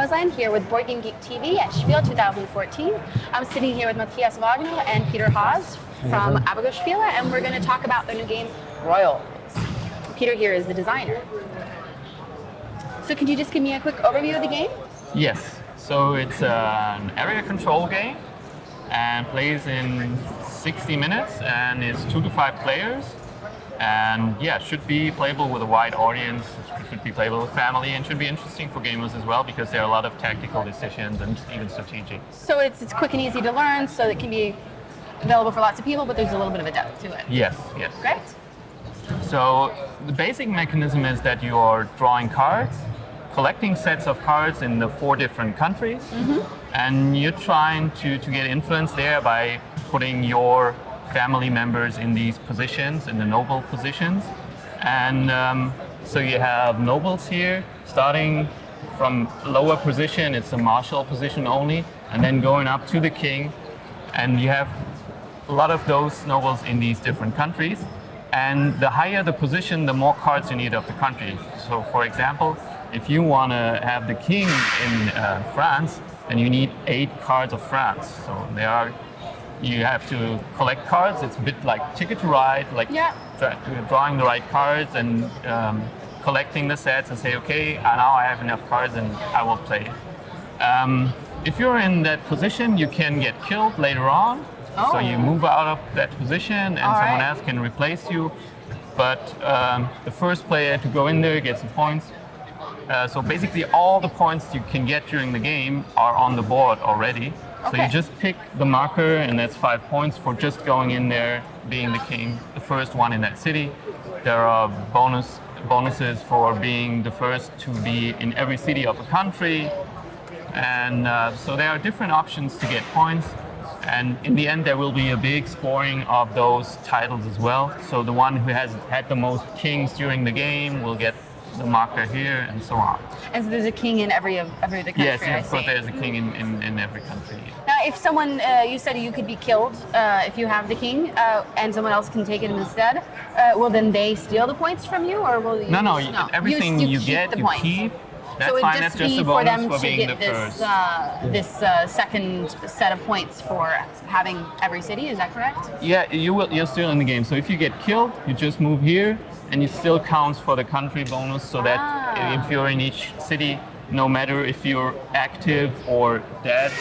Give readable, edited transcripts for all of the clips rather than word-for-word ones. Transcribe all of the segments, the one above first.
Amazon here with Board Game Geek TV at Spiel 2014. I'm sitting here with Matthias Wagner and Peter Haas from Abigo Spiele, and we're going to talk about their new game, Royals. Peter here is the designer. So could you just give me a quick overview of the game? Yes. So it's an area control game and plays in 60 minutes and is 2 to 5 players. And yeah, should be playable with a wide audience, should be playable with family, and should be interesting for gamers as well because there are a lot of tactical decisions and even strategic. So it's quick and easy to learn, so it can be available for lots of people, but there's a little bit of a depth to it. Yes, yes. Great. So the basic mechanism is that you're drawing cards, collecting sets of cards in the 4 different countries, and you're trying to get influence there by putting your family members in these positions, in the noble positions. And so you have nobles here, starting from lower position, it's a martial position only, and then going up to the king. And you have a lot of those nobles in these different countries. And the higher the position, the more cards you need of the country. So for example, if you want to have the king in France, then you need 8 cards of France. So you have to collect cards. It's a bit like Ticket to Ride, like drawing the right cards and collecting the sets and say, okay, now I have enough cards and I will play. If you're in that position, you can get killed later on. Oh. So you move out of that position and someone else can replace you. But the first player to go in there gets the points. So basically all the points you can get during the game are on the board already. So you just pick the marker, and that's 5 points for just going in there, being the king, the first one in that city. There are bonuses for being the first to be in every city of a country. And so there are different options to get points. And in the end, there will be a big scoring of those titles as well. So the one who has had the most kings during the game will get the marker here, and so on. And so there's a king in every other country. Yes, of course there's a king in every country. Now, if someone, you said you could be killed if you have the king, and someone else can take it instead, will then they steal the points from you, or will you? No, everything you get, you keep. That's so fine. That's just be a bonus for them for to being get the first. this second set of points for having every city. Is that correct? Yeah, you're still in the game. So if you get killed, you just move here, and it still counts for the country bonus. So that if you're in each city, no matter if you're active or dead,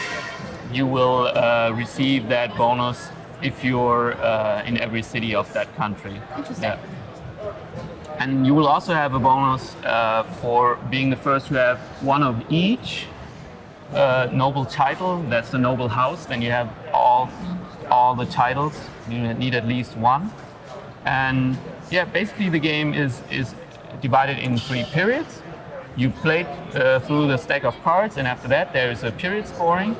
you will receive that bonus if you're in every city of that country. Interesting. Yeah. And you will also have a bonus for being the first to have one of each noble title. That's the noble house. Then you have all the titles. You need at least one. And yeah, basically the game is divided in 3 periods. You play through the stack of cards, and after that there is a period scoring.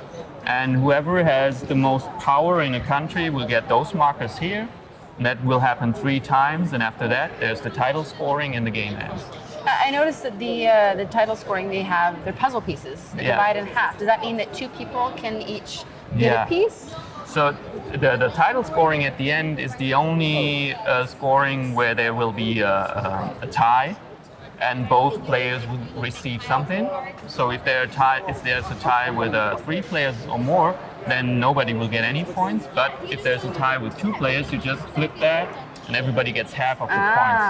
And whoever has the most power in a country will get those markers here. And that will happen 3 times, and after that, there's the title scoring and the game ends. I noticed that the title scoring, they have their puzzle pieces that divide in half. Does that mean that 2 people can each get a piece? So the title scoring at the end is the only scoring where there will be a tie, and both players will receive something. So if there's a tie with 3 players or more, then nobody will get any points. But if there's a tie with 2 players, you just flip that, and everybody gets half of the points.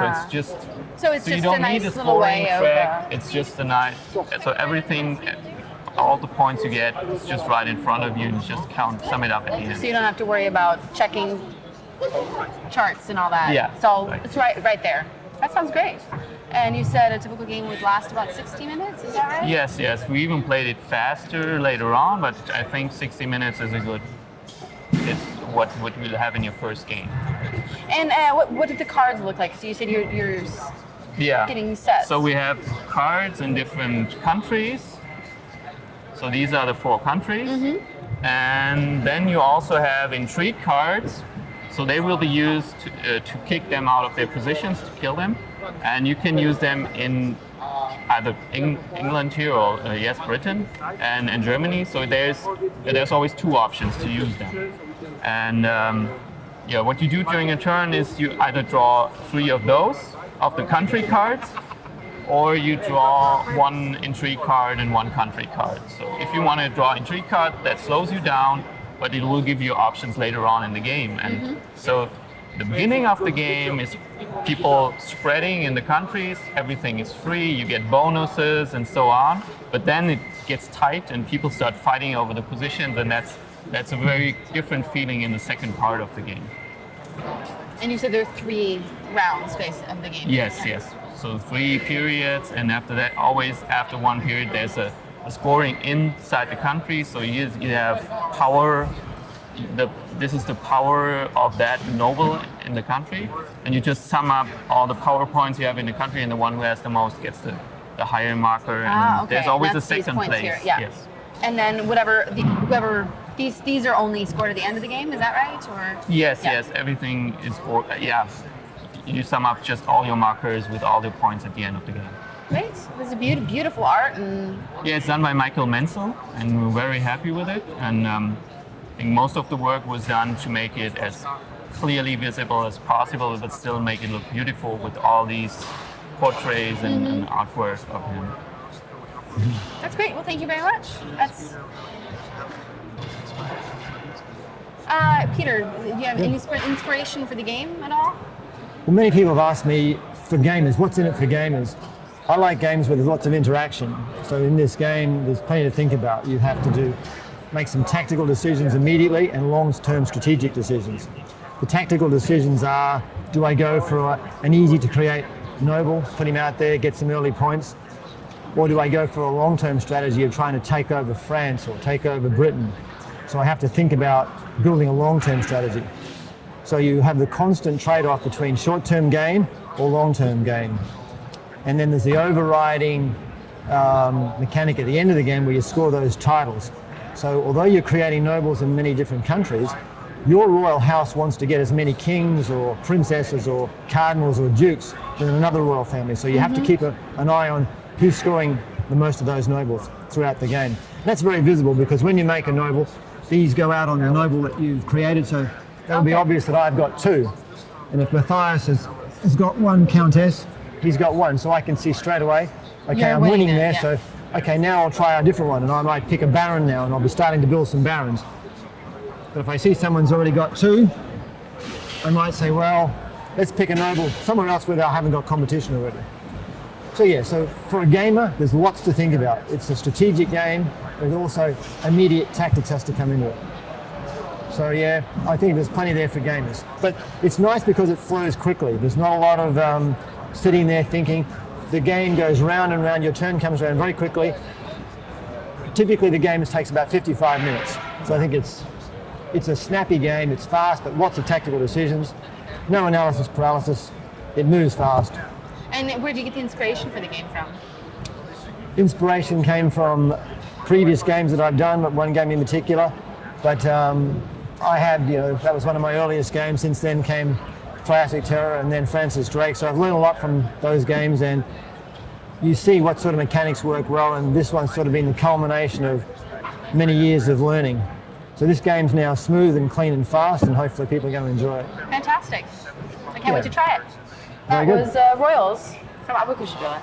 So it's just you don't need a scoring track. It's just a nice. So everything, all the points you get, it's just right in front of you, and you just sum it up at the end. So you don't have to worry about checking charts and all that. Yeah. It's right there. That sounds great. And you said a typical game would last about 60 minutes, is that right? Yes. We even played it faster later on, but I think 60 minutes is it's what you'll have in your first game. And what did the cards look like? So you said you're getting sets. So we have cards in different countries. So these are the 4 countries. And then you also have intrigue cards. So they will be used to kick them out of their positions, to kill them. And you can use them in either England here or Britain and Germany. So there's always 2 options to use them. And what you do during a turn is you either draw 3 of those, of the country cards, or you draw one intrigue card and one country card. So if you want to draw intrigue card, that slows you down, but it will give you options later on in the game. And so the beginning of the game is people spreading in the countries, everything is free, you get bonuses and so on, but then it gets tight and people start fighting over the positions, and that's a very different feeling in the second part of the game. And you said there are 3 rounds space of the game. Yes, yes. So 3 periods, and after that, always after one period, there's a scoring inside the country. So you have power. This is the power of that noble in the country, and you just sum up all the power points you have in the country, and the one who has the most gets the higher marker. And Okay. there's always That's a second these points place. here. Yeah. Yes. And then whoever these are only scored at the end of the game. Is that right? Or Yes, Yeah. yes. Everything is you sum up just all your markers with all the points at the end of the game. Great. This is beautiful art, and Yeah, it's done by Michael Menzel, and we're very happy with it. And I think most of the work was done to make it as clearly visible as possible, but still make it look beautiful with all these portraits and artwork of him. that's great. Well, thank you very much. That's. Peter, do you have any inspiration for the game at all? Well, many people have asked me, for gamers, what's in it for gamers? I like games where there's lots of interaction. So in this game, there's plenty to think about. You have to make some tactical decisions immediately and long-term strategic decisions. The tactical decisions are, do I go for an easy to create noble, put him out there, get some early points? Or do I go for a long-term strategy of trying to take over France or take over Britain? So I have to think about building a long-term strategy. So you have the constant trade-off between short-term gain or long-term gain. And then there's the overriding mechanic at the end of the game where you score those titles. So although you're creating nobles in many different countries, your royal house wants to get as many kings or princesses or cardinals or dukes than another royal family. So you have to keep an eye on who's scoring the most of those nobles throughout the game. And that's very visible because when you make a noble, these go out on the noble that you've created. So that would be obvious that I've got 2. And if Matthias has got 1 countess, he's got 1. So I can see straight away, okay, You're I'm winning winning there. it, So, okay, now I'll try a different one. And I might pick a baron now and I'll be starting to build some barons. But if I see someone's already got 2, I might say, well, let's pick a noble somewhere else where I haven't got competition already. So yeah, so for a gamer, there's lots to think about. It's a strategic game, but also immediate tactics has to come into it. So yeah, I think there's plenty there for gamers. But it's nice because it flows quickly. There's not a lot of sitting there thinking. The game goes round and round, your turn comes around very quickly. Typically the game takes about 55 minutes. So I think it's a snappy game, it's fast, but lots of tactical decisions. No analysis paralysis, it moves fast. And where did you get the inspiration for the game from? Inspiration came from previous games that I've done, but one game in particular. But I had, that was one of my earliest games. Since then came Triassic Terror and then Francis Drake. So I've learned a lot from those games, and you see what sort of mechanics work well, and this one's sort of been the culmination of many years of learning. So this game's now smooth and clean and fast, and hopefully people are going to enjoy it. Fantastic. I can't wait to try it. Very That good. was Royals from Spiel.